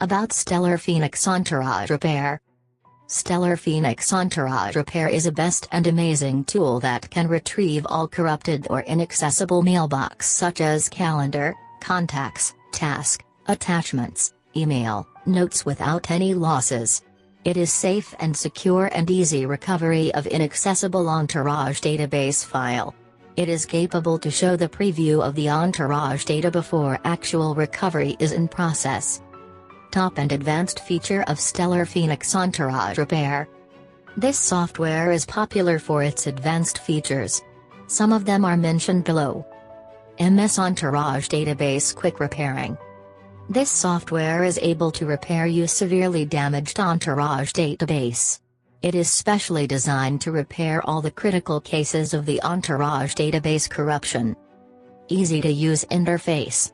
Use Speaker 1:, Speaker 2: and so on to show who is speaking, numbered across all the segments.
Speaker 1: About Stellar Phoenix Entourage Repair. Stellar Phoenix Entourage Repair is a best and amazing tool that can retrieve all corrupted or inaccessible mailbox such as calendar, contacts, task, attachments, email, notes without any losses. It is safe and secure and easy recovery of inaccessible Entourage database file. It is capable to show the preview of the Entourage data before actual recovery is in process. Top and advanced feature of Stellar Phoenix Entourage Repair. This software is popular for its advanced features. Some of them are mentioned below. MS Entourage Database Quick Repairing. This software is able to repair your severely damaged Entourage database. It is specially designed to repair all the critical cases of the Entourage database corruption. Easy to use interface.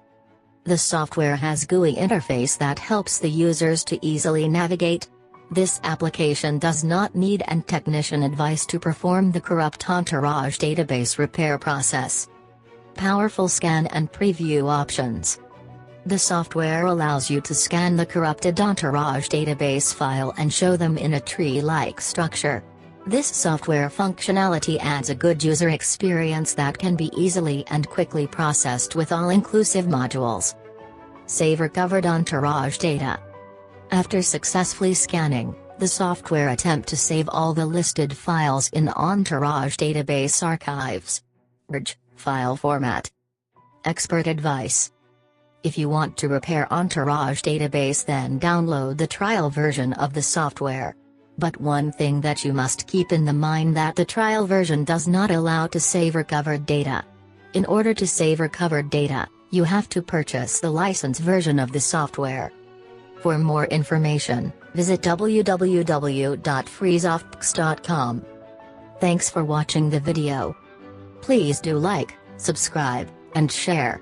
Speaker 1: The software has GUI interface that helps the users to easily navigate. This application does not need any technician advice to perform the corrupt Entourage database repair process. Powerful scan and preview options. The software allows you to scan the corrupted Entourage database file and show them in a tree-like structure. This software functionality adds a good user experience that can be easily and quickly processed with all-inclusive modules. Save recovered Entourage data. After successfully scanning, the software attempt to save all the listed files in Entourage database archives. File format. Expert advice. If you want to repair Entourage database, then download the trial version of the software. But one thing that you must keep in the mind that the trial version does not allow to save recovered data. In order to save recovered data, you have to purchase the license version of the software. For more information, visit www.freesoftbooks.com. Thanks for watching the video. Please do like, subscribe, and share.